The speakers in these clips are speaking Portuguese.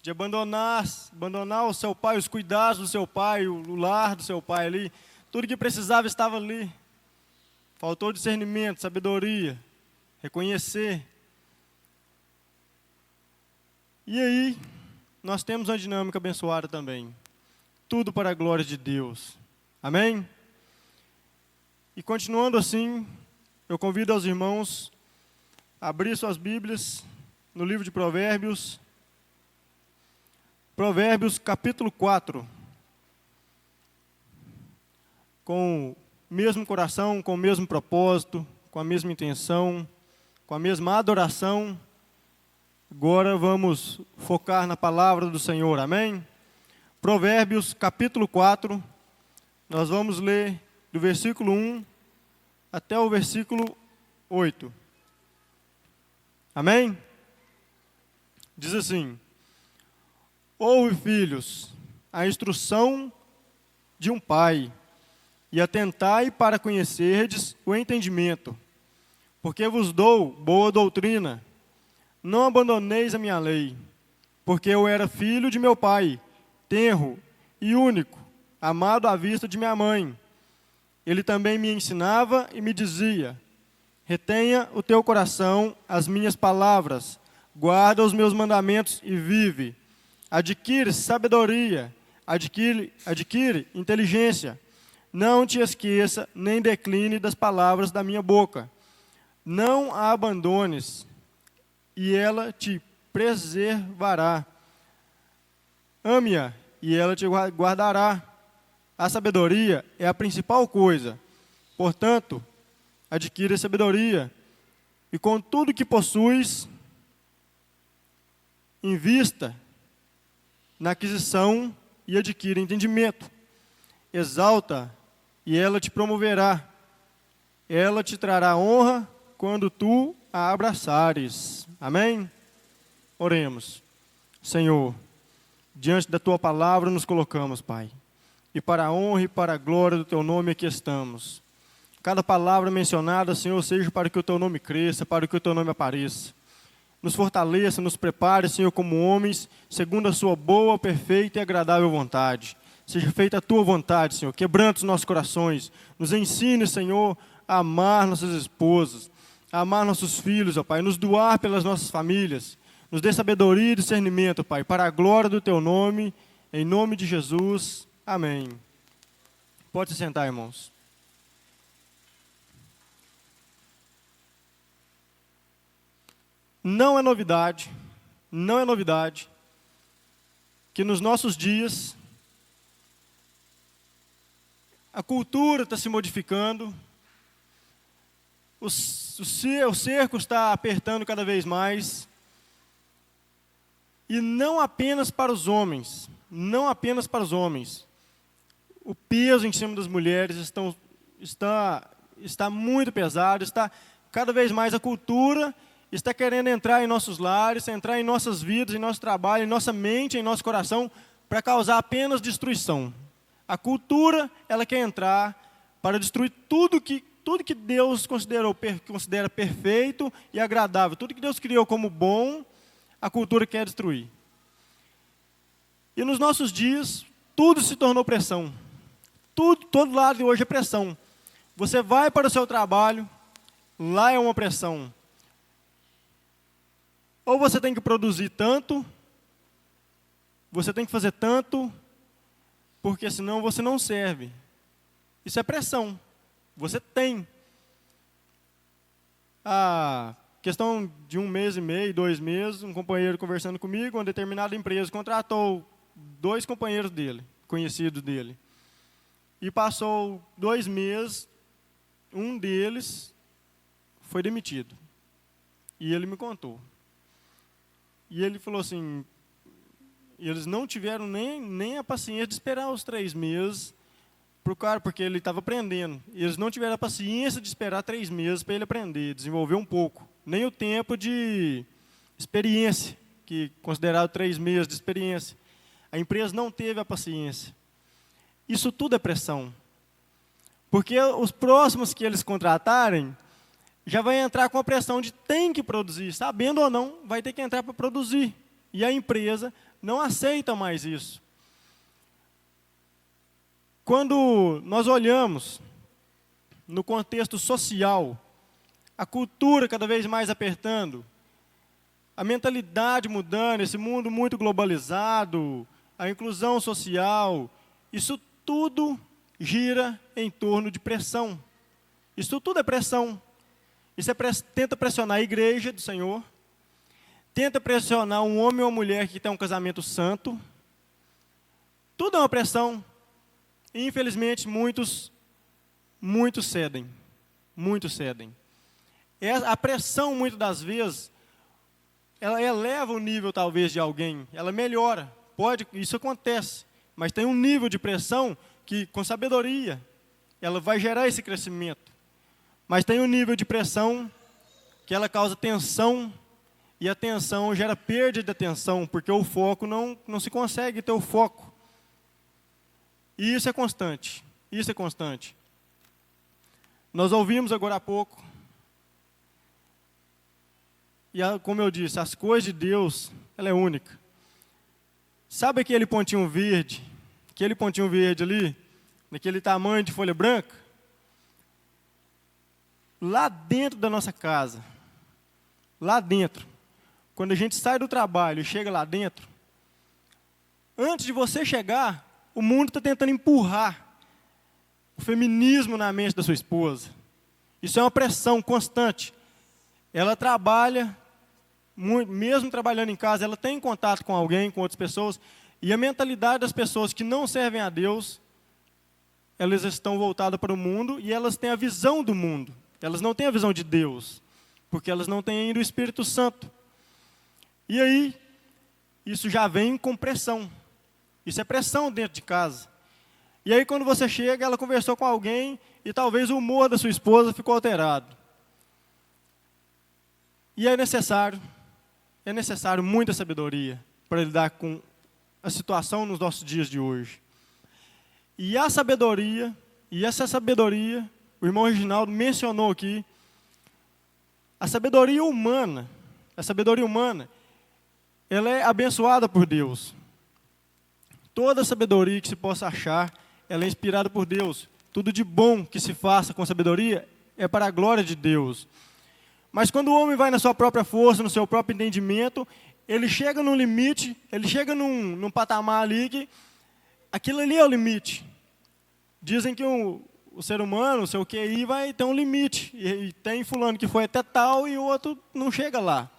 de abandonar o seu pai, os cuidados do seu pai, o lar do seu pai ali. Tudo que precisava estava ali. Faltou discernimento, sabedoria, reconhecer. E aí, nós temos uma dinâmica abençoada também. Tudo para a glória de Deus. Amém? E continuando assim, eu convido aos irmãos a abrir suas Bíblias no livro de Provérbios. Provérbios capítulo 4. Com o mesmo coração, com o mesmo propósito, com a mesma intenção, com a mesma adoração. Agora vamos focar na palavra do Senhor, amém? Provérbios capítulo 4, nós vamos ler do versículo 1 até o versículo 8. Amém? Diz assim: ouve, filhos, a instrução de um pai, e atentai para conhecerdes o entendimento, porque vos dou boa doutrina. Não abandoneis a minha lei, porque eu era filho de meu pai, tenro e único, amado à vista de minha mãe. Ele também me ensinava e me dizia: retenha o teu coração as minhas palavras, guarda os meus mandamentos e vive. Adquire sabedoria, adquire inteligência. Não te esqueça, nem decline das palavras da minha boca. Não a abandones, e ela te preservará. Ame-a, e ela te guardará. A sabedoria é a principal coisa. Portanto, adquire sabedoria, e com tudo que possuis, invista na aquisição e adquire entendimento. Exalta, e ela te promoverá. Ela te trará honra quando tu a abraçares. Amém? Oremos. Senhor, diante da tua palavra nos colocamos, Pai. E para a honra e para a glória do teu nome aqui estamos. Cada palavra mencionada, Senhor, seja para que o teu nome cresça, para que o teu nome apareça. Nos fortaleça, nos prepare, Senhor, como homens, segundo a sua boa, perfeita e agradável vontade. Seja feita a tua vontade, Senhor. Quebranta os nossos corações. Nos ensine, Senhor, a amar nossas esposas, a amar nossos filhos, ó Pai. Nos doar pelas nossas famílias. Nos dê sabedoria e discernimento, Pai, para a glória do teu nome. Em nome de Jesus. Amém. Pode se sentar, irmãos. Não é novidade que nos nossos dias a cultura está se modificando, o cerco está apertando cada vez mais, e não apenas para os homens, o peso em cima das mulheres está muito pesado, está cada vez mais a cultura está querendo entrar em nossos lares, entrar em nossas vidas, em nosso trabalho, em nossa mente, em nosso coração, para causar apenas destruição. A cultura, ela quer entrar para destruir tudo que Deus considera perfeito e agradável. Tudo que Deus criou como bom, a cultura quer destruir. E nos nossos dias, tudo se tornou pressão. Todo lado hoje é pressão. Você vai para o seu trabalho, lá é uma pressão. Ou você tem que produzir tanto, você tem que fazer tanto, porque senão você não serve. Isso é pressão. Você tem. A questão de 1 mês e meio, 2 meses, um companheiro conversando comigo, uma determinada empresa contratou 2 companheiros dele, conhecidos dele. E passou 2 meses, um deles foi demitido. E ele me contou. E ele falou assim, eles não tiveram nem a paciência de esperar os 3 meses para o cara, porque ele estava aprendendo. Eles não tiveram a paciência de esperar 3 meses para ele aprender, desenvolver um pouco. Nem o tempo de experiência, que considerado 3 meses de experiência. A empresa não teve a paciência. Isso tudo é pressão. Porque os próximos que eles contratarem, já vai entrar com a pressão de tem que produzir, sabendo ou não, vai ter que entrar para produzir. E a empresa não aceita mais isso. Quando nós olhamos no contexto social, a cultura cada vez mais apertando, a mentalidade mudando, esse mundo muito globalizado, a inclusão social, isso tudo gira em torno de pressão. Isso tudo é pressão. Isso tenta pressionar a igreja do Senhor, tenta pressionar um homem ou uma mulher que tem um casamento santo. Tudo é uma pressão. E, infelizmente, muitos cedem. Muitos cedem. A pressão, muitas das vezes, ela eleva o nível, talvez, de alguém. Ela melhora. Isso acontece. Mas tem um nível de pressão que, com sabedoria, ela vai gerar esse crescimento. Mas tem um nível de pressão que ela causa tensão, e a tensão gera perda de atenção, porque o foco não se consegue ter o foco. E isso é constante. Isso é constante. Nós ouvimos agora há pouco, e como eu disse, as coisas de Deus, ela é única. Sabe aquele pontinho verde? Aquele pontinho verde ali, daquele tamanho de folha branca? Lá dentro da nossa casa, lá dentro, quando a gente sai do trabalho e chega lá dentro, antes de você chegar, o mundo está tentando empurrar o feminismo na mente da sua esposa. Isso é uma pressão constante. Ela trabalha, mesmo trabalhando em casa, ela tem contato com alguém, com outras pessoas, e a mentalidade das pessoas que não servem a Deus, elas estão voltadas para o mundo e elas têm a visão do mundo. Elas não têm a visão de Deus, porque elas não têm ainda o Espírito Santo. E aí, isso já vem com pressão. Isso é pressão dentro de casa. E aí, quando você chega, ela conversou com alguém e talvez o humor da sua esposa ficou alterado. E é necessário muita sabedoria para lidar com a situação nos nossos dias de hoje. E essa sabedoria, o irmão Reginaldo mencionou aqui, a sabedoria humana, ela é abençoada por Deus. Toda sabedoria que se possa achar, ela é inspirada por Deus. Tudo de bom que se faça com sabedoria é para a glória de Deus. Mas quando o homem vai na sua própria força, no seu próprio entendimento, ele chega num limite, ele chega num patamar ali que aquilo ali é o limite. Dizem que o ser humano, o seu QI, vai ter um limite. E tem fulano que foi até tal e o outro não chega lá.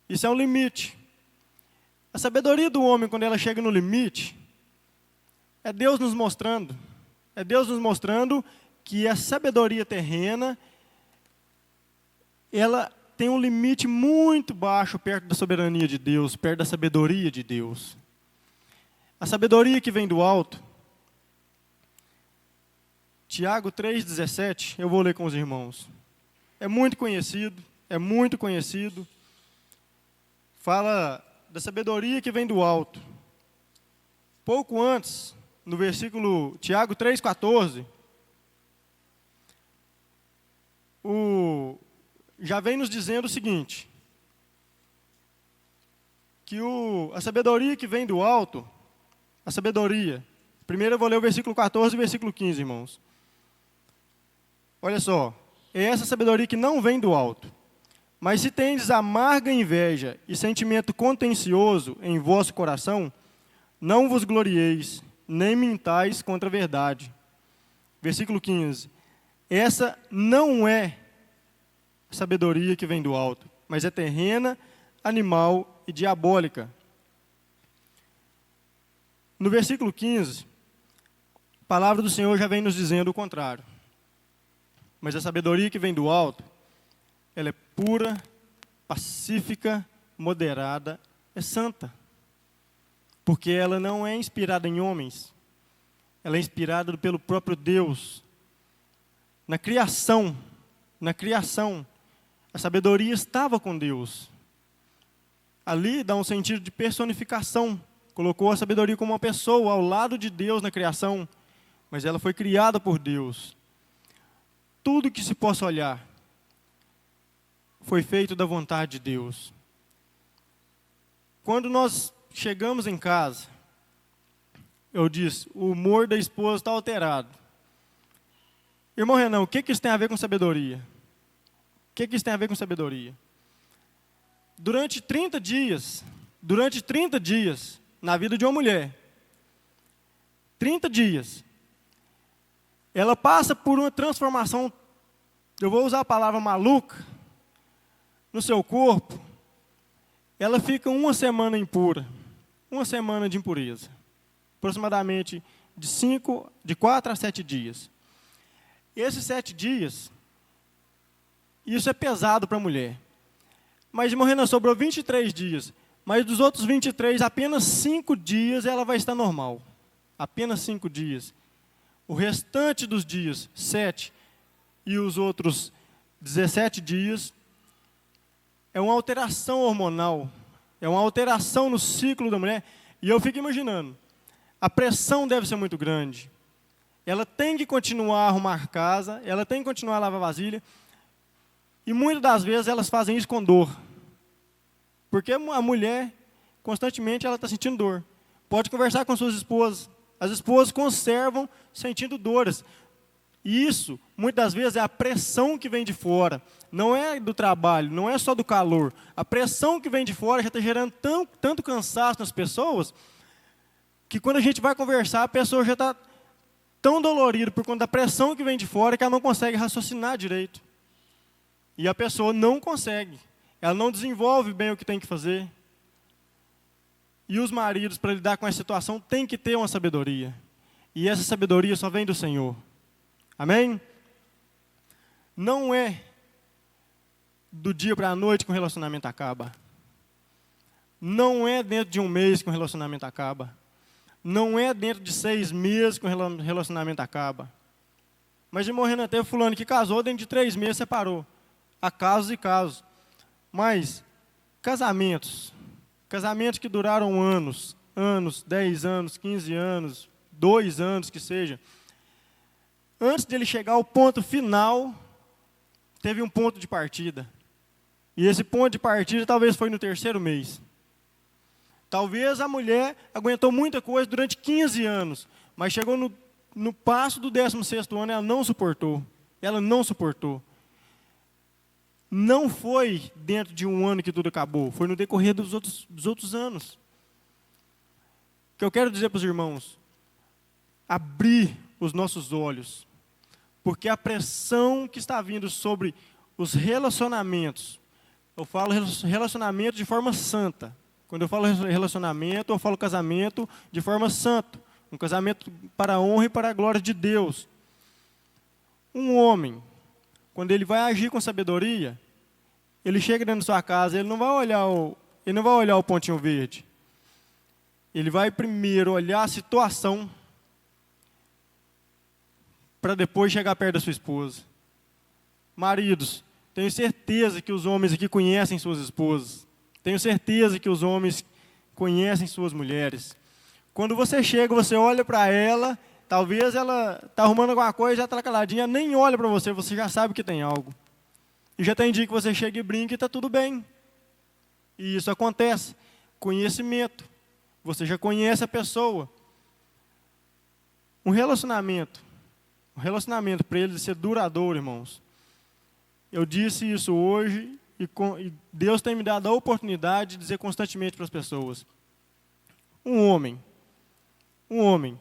Isso é um limite. A sabedoria do homem, quando ela chega no limite, é Deus nos mostrando. É Deus nos mostrando que a sabedoria terrena, ela tem um limite muito baixo perto da soberania de Deus, perto da sabedoria de Deus. A sabedoria que vem do alto, Tiago 3,17, eu vou ler com os irmãos. É muito conhecido. Fala da sabedoria que vem do alto. Pouco antes, no versículo Tiago 3,14, já vem nos dizendo o seguinte, que a sabedoria que vem do alto, primeiro eu vou ler o versículo 14 e o versículo 15, irmãos. Olha só, é essa sabedoria que não vem do alto. Mas se tendes amarga inveja e sentimento contencioso em vosso coração, não vos glorieis, nem mintais contra a verdade. Versículo 15. Essa não é sabedoria que vem do alto, mas é terrena, animal e diabólica. No versículo 15, a palavra do Senhor já vem nos dizendo o contrário. Mas a sabedoria que vem do alto, ela é pura, pacífica, moderada, é santa. Porque ela não é inspirada em homens, ela é inspirada pelo próprio Deus. Na criação, a sabedoria estava com Deus. Ali dá um sentido de personificação. Colocou a sabedoria como uma pessoa ao lado de Deus na criação, mas ela foi criada por Deus. Tudo que se possa olhar foi feito da vontade de Deus. Quando nós chegamos em casa, eu disse, o humor da esposa está alterado. Irmão Renan, o que isso tem a ver com sabedoria? O que isso tem a ver com sabedoria? Durante 30 dias, na vida de uma mulher, 30 dias, ela passa por uma transformação, eu vou usar a palavra maluca, no seu corpo. Ela fica uma semana impura, uma semana de impureza, aproximadamente de 4 a 7 dias. Esses 7 dias, isso é pesado para a mulher. Mas, irmão Renan, sobrou 23 dias, mas dos outros 23, apenas 5 dias ela vai estar normal. Apenas 5 dias. O restante dos dias, 7, e os outros 17 dias, é uma alteração hormonal, é uma alteração no ciclo da mulher. E eu fico imaginando, a pressão deve ser muito grande. Ela tem que continuar a arrumar a casa, ela tem que continuar a lavar vasilha, e muitas das vezes elas fazem isso com dor. Porque a mulher, constantemente, ela está sentindo dor. Pode conversar com suas esposas. As esposas conservam sentindo dores. E isso, muitas das vezes, é a pressão que vem de fora. Não é do trabalho, não é só do calor. A pressão que vem de fora já está gerando tanto cansaço nas pessoas, que quando a gente vai conversar, a pessoa já está tão dolorida por conta da pressão que vem de fora, que ela não consegue raciocinar direito. E a pessoa não consegue. Ela não desenvolve bem o que tem que fazer. E os maridos, para lidar com essa situação, têm que ter uma sabedoria. E essa sabedoria só vem do Senhor. Amém? Não é do dia para a noite que o relacionamento acaba. Não é dentro de um mês que o relacionamento acaba. Não é dentro de 6 meses que o relacionamento acaba. Mas, irmão Renan, teve fulano que casou, dentro de 3 meses separou. Há casos e casos. Mas, casamentos que duraram anos, 10 anos, 15 anos, 2 anos que seja, antes de ele chegar ao ponto final, teve um ponto de partida. E esse ponto de partida talvez foi no 3º mês. Talvez a mulher aguentou muita coisa durante 15 anos, mas chegou no passo do 16º ano, ela não suportou. Ela não suportou. Não foi dentro de um ano que tudo acabou, foi no decorrer dos outros anos. O que eu quero dizer para os irmãos, abrir os nossos olhos, porque a pressão que está vindo sobre os relacionamentos, eu falo relacionamento de forma santa. Quando eu falo relacionamento, eu falo casamento de forma santa. Um casamento para a honra e para a glória de Deus. Um homem, quando ele vai agir com sabedoria, ele chega dentro da sua casa, ele não vai olhar o pontinho verde. Ele vai primeiro olhar a situação para depois chegar perto da sua esposa. Maridos, tenho certeza que os homens aqui conhecem suas esposas. Tenho certeza que os homens conhecem suas mulheres. Quando você chega, você olha para ela, talvez ela está arrumando alguma coisa, já está caladinha, nem olha para você, você já sabe que tem algo. E já tem dia que você chega e brinca e está tudo bem. E isso acontece. Conhecimento. Você já conhece a pessoa. Um relacionamento para ele ser duradouro, irmãos. Eu disse isso hoje e Deus tem me dado a oportunidade de dizer constantemente para as pessoas. Um homem,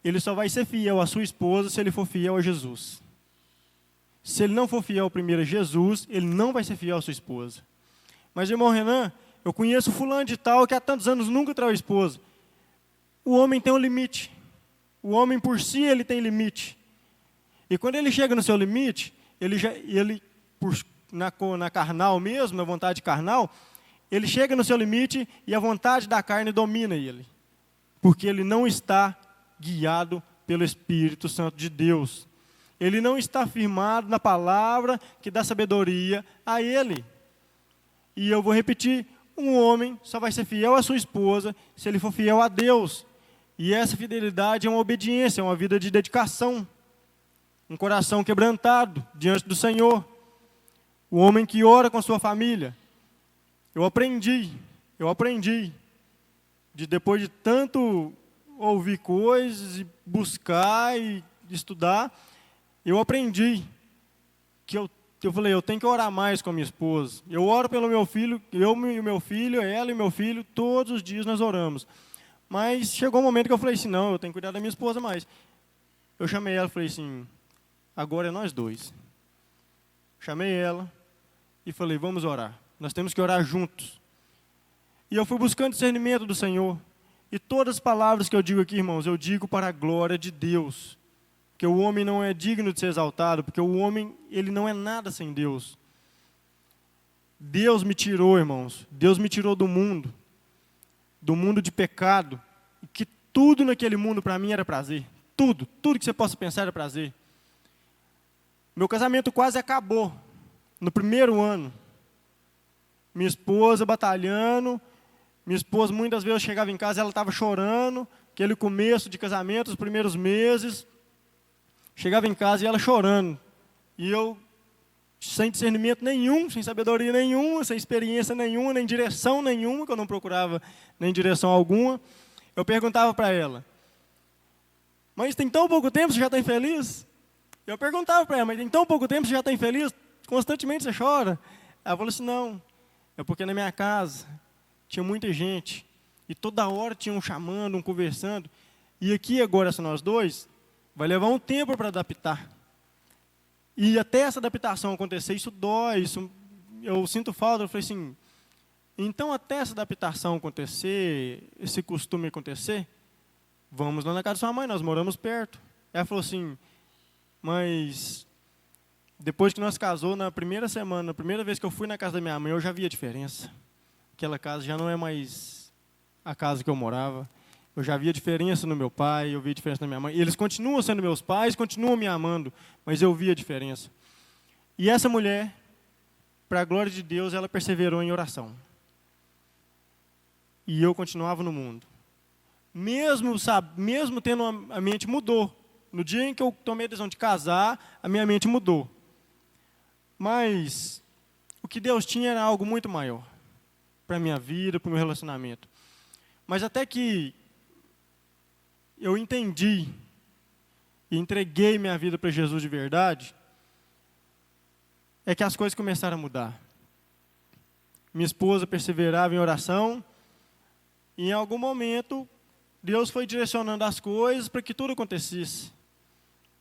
ele só vai ser fiel à sua esposa se ele for fiel a Jesus. Se ele não for fiel primeiro a Jesus, ele não vai ser fiel à sua esposa. Mas, irmão Renan, eu conheço fulano de tal que há tantos anos nunca traiu a esposa. O homem tem um limite. O homem por si, ele tem limite. E quando ele chega no seu limite, na carnal mesmo, na vontade carnal, ele chega no seu limite e a vontade da carne domina ele. Porque ele não está guiado pelo Espírito Santo de Deus. Ele não está firmado na palavra que dá sabedoria a ele. E eu vou repetir, um homem só vai ser fiel à sua esposa se ele for fiel a Deus. E essa fidelidade é uma obediência, é uma vida de dedicação. Um coração quebrantado diante do Senhor. O homem que ora com sua família. Eu aprendi de depois de tanto ouvir coisas e buscar e estudar, eu aprendi que eu falei, eu tenho que orar mais com a minha esposa. Eu oro pelo meu filho, eu e o meu filho, ela e o meu filho, todos os dias nós oramos. Mas chegou um momento que eu falei assim, não, eu tenho que cuidar da minha esposa mais. Eu chamei ela e falei assim, agora é nós dois. Chamei ela e falei, vamos orar. Nós temos que orar juntos. E eu fui buscando discernimento do Senhor. E todas as palavras que eu digo aqui, irmãos, eu digo para a glória de Deus. Porque o homem não é digno de ser exaltado, porque o homem, ele não é nada sem Deus. Deus me tirou, irmãos, Deus me tirou do mundo de pecado, e que tudo naquele mundo para mim era prazer. Tudo que você possa pensar era prazer. Meu casamento quase acabou, no primeiro ano. Minha esposa batalhando, minha esposa muitas vezes eu chegava em casa e ela estava chorando, aquele começo de casamento, os primeiros meses. Chegava em casa e ela chorando. E eu, sem discernimento nenhum, sem sabedoria nenhuma, sem experiência nenhuma, nem direção nenhuma, que eu não procurava nem direção alguma, eu perguntava para ela, mas tem tão pouco tempo, você já está infeliz? Eu perguntava para ela, mas tem tão pouco tempo, você já está infeliz? Constantemente você chora? Ela falou assim, não, é porque na minha casa tinha muita gente, e toda hora tinha um chamando, um conversando, e aqui agora, são nós dois, vai levar um tempo para adaptar. E até essa adaptação acontecer, isso dói, eu sinto falta. Eu falei assim, então até essa adaptação acontecer, esse costume acontecer, vamos lá na casa da sua mãe, nós moramos perto. Ela falou assim, mas depois que nós casou, na primeira semana, na primeira vez que eu fui na casa da minha mãe, eu já vi a diferença. Aquela casa já não é mais a casa que eu morava. Eu já via diferença no meu pai, eu via diferença na minha mãe. E eles continuam sendo meus pais, continuam me amando, mas eu via a diferença. E essa mulher, para a glória de Deus, ela perseverou em oração. E eu continuava no mundo. Mesmo tendo a mente mudou. No dia em que eu tomei a decisão de casar, a minha mente mudou. Mas o que Deus tinha era algo muito maior para a minha vida, para o meu relacionamento. Mas até que eu entendi e entreguei minha vida para Jesus de verdade, é que as coisas começaram a mudar. Minha esposa perseverava em oração, e em algum momento, Deus foi direcionando as coisas para que tudo acontecesse.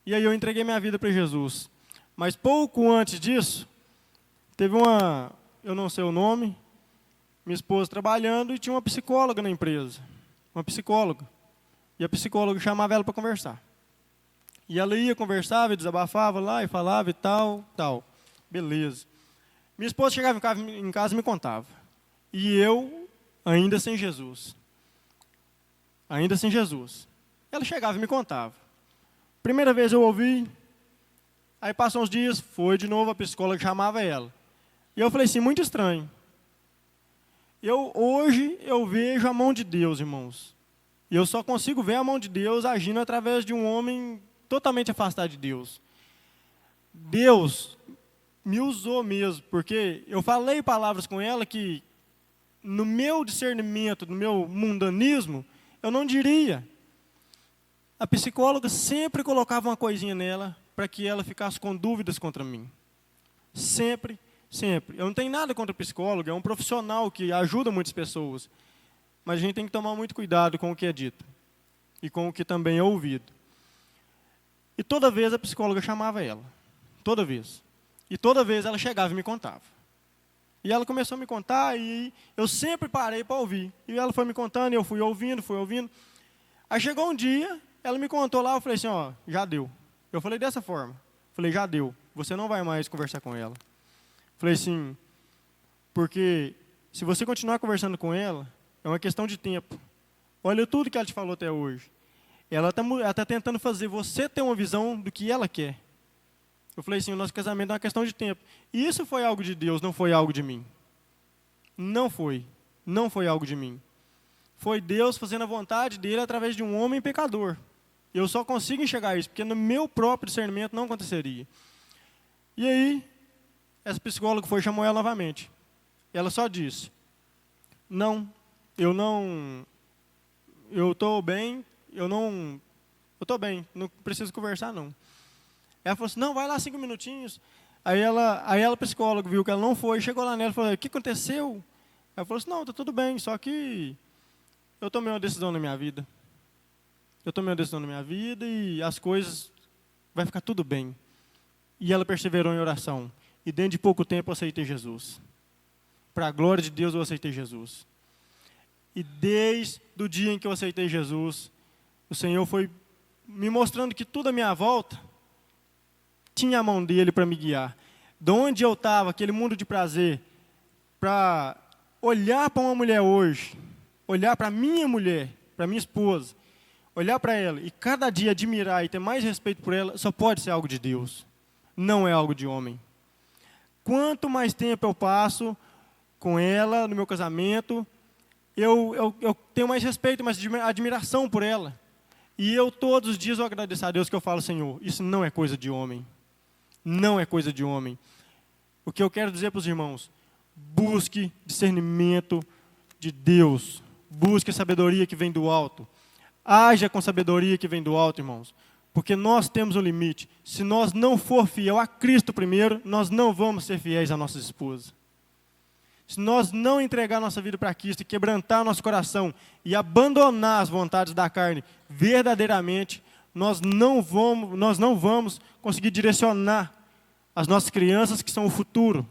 E aí eu entreguei minha vida para Jesus. Mas pouco antes disso, teve eu não sei o nome, minha esposa trabalhando, e tinha uma psicóloga na empresa. Uma psicóloga. E a psicóloga chamava ela para conversar. E ela ia, conversava e desabafava lá, e falava e tal. Beleza. Minha esposa chegava em casa e me contava. E eu, ainda sem Jesus. Ainda sem Jesus. Ela chegava e me contava. Primeira vez eu ouvi, aí passam uns dias, foi de novo a psicóloga que chamava ela. E eu falei assim, muito estranho. Hoje eu vejo a mão de Deus, irmãos. E eu só consigo ver a mão de Deus agindo através de um homem totalmente afastado de Deus. Deus me usou mesmo, porque eu falei palavras com ela que, no meu discernimento, no meu mundanismo, eu não diria. A psicóloga sempre colocava uma coisinha nela para que ela ficasse com dúvidas contra mim. Sempre, sempre. Eu não tenho nada contra psicólogo, é um profissional que ajuda muitas pessoas. Mas a gente tem que tomar muito cuidado com o que é dito e com o que também é ouvido. E toda vez a psicóloga chamava ela. Toda vez. E toda vez ela chegava e me contava. E ela começou a me contar e eu sempre parei para ouvir. E ela foi me contando e eu fui ouvindo. Aí chegou um dia, ela me contou lá, eu falei assim, ó, já deu. Eu falei dessa forma. Falei, já deu. Você não vai mais conversar com ela. Falei assim, porque se você continuar conversando com ela, é uma questão de tempo. Olha tudo que ela te falou até hoje. Ela está tentando fazer você ter uma visão do que ela quer. Eu falei assim, o nosso casamento é uma questão de tempo. E isso foi algo de Deus, não foi algo de mim. Não foi. Não foi algo de mim. Foi Deus fazendo a vontade dele através de um homem pecador. Eu só consigo enxergar isso, porque no meu próprio discernimento não aconteceria. E aí, essa psicóloga chamou ela novamente. Ela só disse, não, eu não eu estou bem, eu estou bem, não preciso conversar, não. Ela falou assim, não, vai lá 5 minutinhos. Aí ela, psicóloga, viu que ela não foi, chegou lá nela e falou, o que aconteceu? Ela falou assim, não, está tudo bem, só que eu tomei uma decisão na minha vida. Eu tomei uma decisão na minha vida e as coisas, vai ficar tudo bem. E ela perseverou em oração. E dentro de pouco tempo eu aceitei Jesus. Para a glória de Deus eu aceitei Jesus. E desde o dia em que eu aceitei Jesus, o Senhor foi me mostrando que tudo à minha volta tinha a mão dele para me guiar. De onde eu estava, aquele mundo de prazer, para olhar para uma mulher hoje, olhar para minha mulher, para minha esposa, olhar para ela e cada dia admirar e ter mais respeito por ela, só pode ser algo de Deus. Não é algo de homem. Quanto mais tempo eu passo com ela, no meu casamento, eu tenho mais respeito, mais admiração por ela. E eu todos os dias eu agradeço a Deus que eu falo, Senhor, isso não é coisa de homem. Não é coisa de homem. O que eu quero dizer para os irmãos, busque discernimento de Deus. Busque a sabedoria que vem do alto. Haja com sabedoria que vem do alto, irmãos. Porque nós temos um limite. Se nós não for fiel a Cristo primeiro, nós não vamos ser fiéis à nossa esposa. Se nós não entregar nossa vida para Cristo e quebrantar nosso coração e abandonar as vontades da carne verdadeiramente, nós não vamos conseguir direcionar as nossas crianças que são o futuro.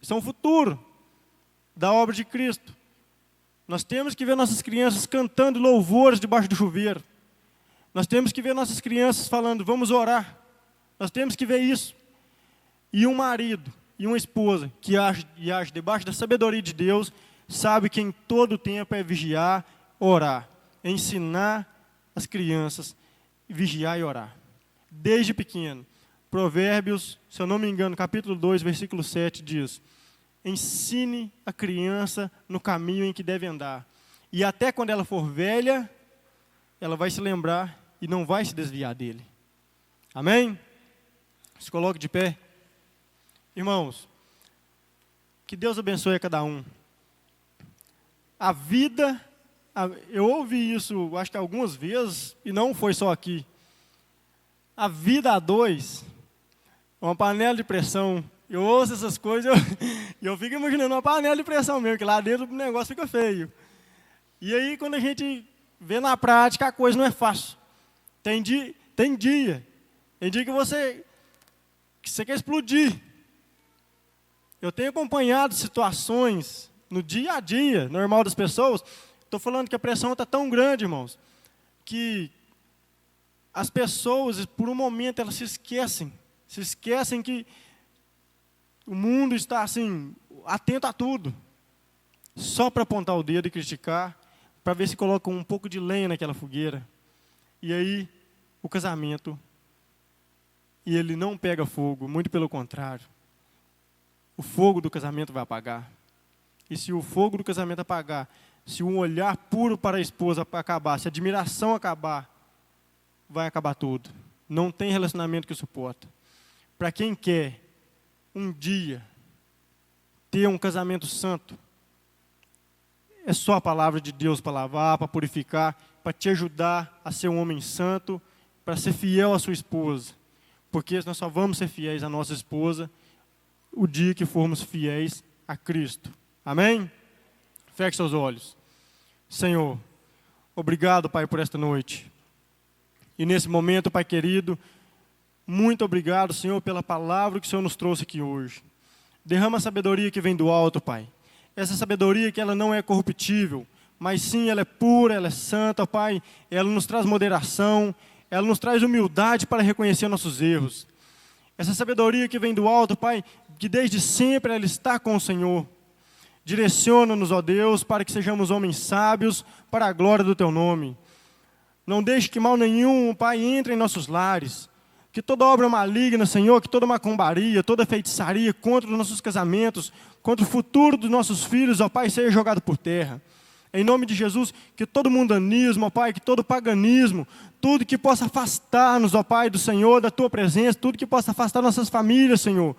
São o futuro da obra de Cristo. Nós temos que ver nossas crianças cantando louvores debaixo do chuveiro. Nós temos que ver nossas crianças falando, vamos orar. Nós temos que ver isso. E um marido e uma esposa que age debaixo da sabedoria de Deus, sabe que em todo tempo é vigiar, orar. É ensinar as crianças, vigiar e orar. Desde pequeno. Provérbios, se eu não me engano, capítulo 2, versículo 7 diz, ensine a criança no caminho em que deve andar. E até quando ela for velha, ela vai se lembrar e não vai se desviar dele. Amém? Se coloque de pé. Irmãos, que Deus abençoe a cada um. A vida, eu ouvi isso, acho que algumas vezes, e não foi só aqui. A vida a dois, uma panela de pressão. Eu ouço essas coisas e eu fico imaginando uma panela de pressão mesmo, que lá dentro o negócio fica feio. E aí, quando a gente vê na prática, a coisa não é fácil. Tem dia que você quer explodir. Eu tenho acompanhado situações no dia a dia, normal das pessoas. Estou falando que a pressão está tão grande, irmãos, que as pessoas, por um momento, elas se esquecem que o mundo está assim, atento a tudo, só para apontar o dedo e criticar, para ver se coloca um pouco de lenha naquela fogueira. E aí, o casamento, e ele não pega fogo, muito pelo contrário. O fogo do casamento vai apagar. E se o fogo do casamento apagar, se um olhar puro para a esposa acabar, se a admiração acabar, vai acabar tudo. Não tem relacionamento que suporta. Para quem quer um dia ter um casamento santo, é só a palavra de Deus para lavar, para purificar, para te ajudar a ser um homem santo, para ser fiel à sua esposa. Porque nós só vamos ser fiéis à nossa esposa o dia que formos fiéis a Cristo. Amém? Feche seus olhos. Senhor, obrigado, Pai, por esta noite. E nesse momento, Pai querido, muito obrigado, Senhor, pela palavra que o Senhor nos trouxe aqui hoje. Derrama a sabedoria que vem do alto, Pai. Essa sabedoria que ela não é corruptível, mas sim ela é pura, ela é santa, Pai. Ela nos traz moderação, ela nos traz humildade para reconhecer nossos erros. Essa sabedoria que vem do alto, Pai, que desde sempre ela está com o Senhor. Direciona-nos, ó Deus, para que sejamos homens sábios, para a glória do Teu nome. Não deixe que mal nenhum, Pai, entre em nossos lares. Que toda obra maligna, Senhor, que toda macumbaria, toda feitiçaria contra os nossos casamentos, contra o futuro dos nossos filhos, ó Pai, seja jogado por terra. Em nome de Jesus, que todo mundanismo, ó Pai, que todo paganismo, tudo que possa afastar-nos, ó Pai, do Senhor, da Tua presença, tudo que possa afastar nossas famílias, Senhor,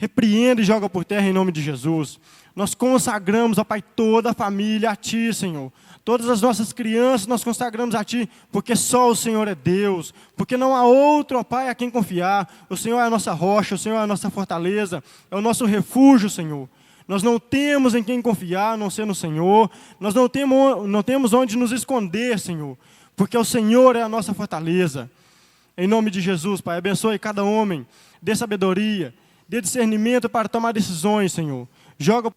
repreenda e joga por terra em nome de Jesus. Nós consagramos, ó Pai, toda a família a Ti, Senhor. Todas as nossas crianças nós consagramos a Ti, porque só o Senhor é Deus, porque não há outro, ó Pai, a quem confiar. O Senhor é a nossa rocha, o Senhor é a nossa fortaleza, é o nosso refúgio, Senhor. Nós não temos em quem confiar, a não ser no Senhor. Nós não temos onde nos esconder, Senhor, porque o Senhor é a nossa fortaleza. Em nome de Jesus, Pai, abençoe cada homem, dê sabedoria, dê discernimento para tomar decisões, Senhor. Joga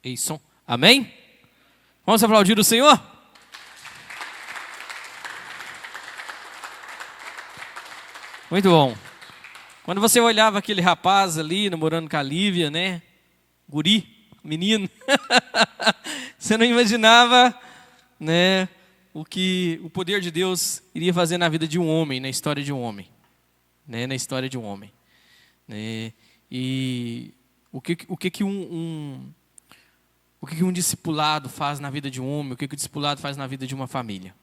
Eison. Amém? Vamos aplaudir o Senhor? Muito bom. Quando você olhava aquele rapaz ali, namorando com a Lívia, né? Guri, menino. Você não imaginava, né? O que o poder de Deus iria fazer na vida de um homem, na história de um homem. Né? Na história de um homem. Né? E o que um discipulado faz na vida de um homem, o que o discipulado faz na vida de uma família.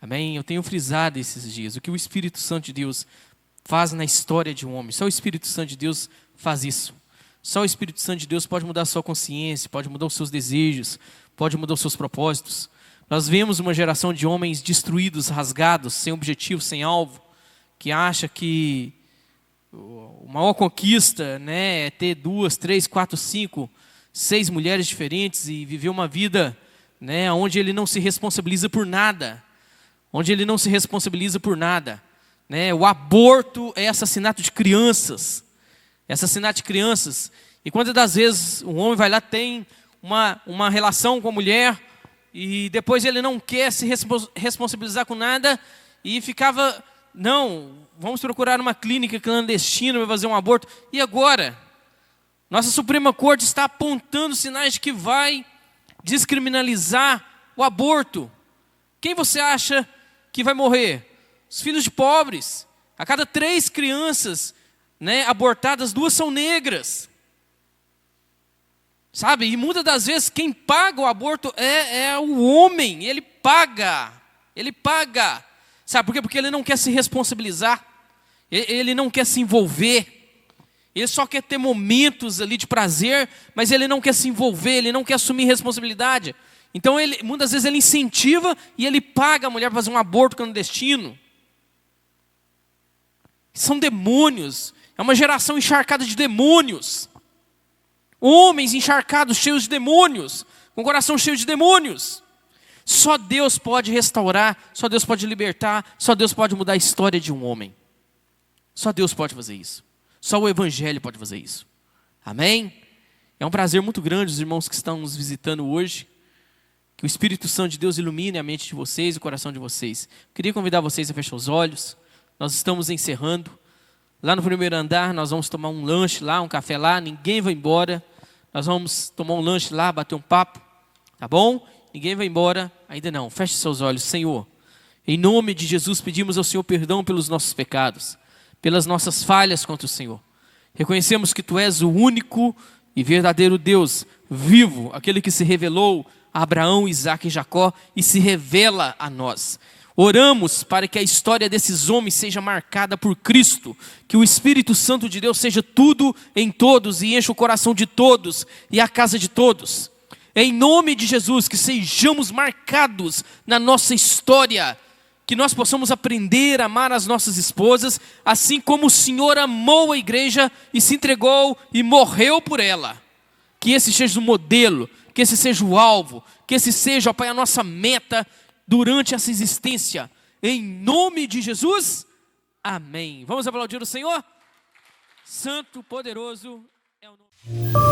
Amém? Eu tenho frisado esses dias, o que o Espírito Santo de Deus faz na história de um homem. Só o Espírito Santo de Deus faz isso. Só o Espírito Santo de Deus pode mudar a sua consciência, pode mudar os seus desejos, pode mudar os seus propósitos. Nós vemos uma geração de homens destruídos, rasgados, sem objetivo, sem alvo, que acha que a maior conquista, né, é ter 2, 3, 4, 5, 6 mulheres diferentes e viver uma vida, né, onde ele não se responsabiliza por nada. Onde ele não se responsabiliza por nada. Né? O aborto é assassinato de crianças. É assassinato de crianças. E quantas das vezes um homem vai lá, tem uma relação com a mulher e depois ele não quer se responsabilizar com nada e ficava, não, vamos procurar uma clínica clandestina para fazer um aborto. E agora? Nossa Suprema Corte está apontando sinais de que vai descriminalizar o aborto. Quem você acha que vai morrer? Os filhos de pobres. A cada 3 crianças, né, abortadas, 2 são negras. Sabe? E muitas das vezes quem paga o aborto é o homem. Ele paga. Ele paga. Sabe por quê? Porque ele não quer se responsabilizar. Ele não quer se envolver. Ele só quer ter momentos ali de prazer, mas ele não quer se envolver, ele não quer assumir responsabilidade. Então, muitas vezes ele incentiva e ele paga a mulher para fazer um aborto clandestino. São demônios. É uma geração encharcada de demônios. Homens encharcados, cheios de demônios, com o coração cheio de demônios. Só Deus pode restaurar, só Deus pode libertar, só Deus pode mudar a história de um homem. Só Deus pode fazer isso. Só o Evangelho pode fazer isso. Amém? É um prazer muito grande, os irmãos que estão nos visitando hoje. Que o Espírito Santo de Deus ilumine a mente de vocês e o coração de vocês. Queria convidar vocês a fechar os olhos. Nós estamos encerrando. Lá no primeiro andar, nós vamos tomar um lanche lá, um café lá. Ninguém vai embora. Nós vamos tomar um lanche lá, bater um papo. Tá bom? Ninguém vai embora. Ainda não. Feche seus olhos. Senhor, em nome de Jesus, pedimos ao Senhor perdão pelos nossos pecados, pelas nossas falhas contra o Senhor. Reconhecemos que Tu és o único e verdadeiro Deus, vivo, aquele que se revelou a Abraão, Isaque e Jacó e se revela a nós. Oramos para que a história desses homens seja marcada por Cristo, que o Espírito Santo de Deus seja tudo em todos e encha o coração de todos e a casa de todos. Em nome de Jesus, que sejamos marcados na nossa história, que nós possamos aprender a amar as nossas esposas, assim como o Senhor amou a igreja e se entregou e morreu por ela. Que esse seja o modelo, que esse seja o alvo, que esse seja, ó Pai, a nossa meta durante essa existência. Em nome de Jesus, amém. Vamos aplaudir o Senhor? Santo, poderoso é o nome.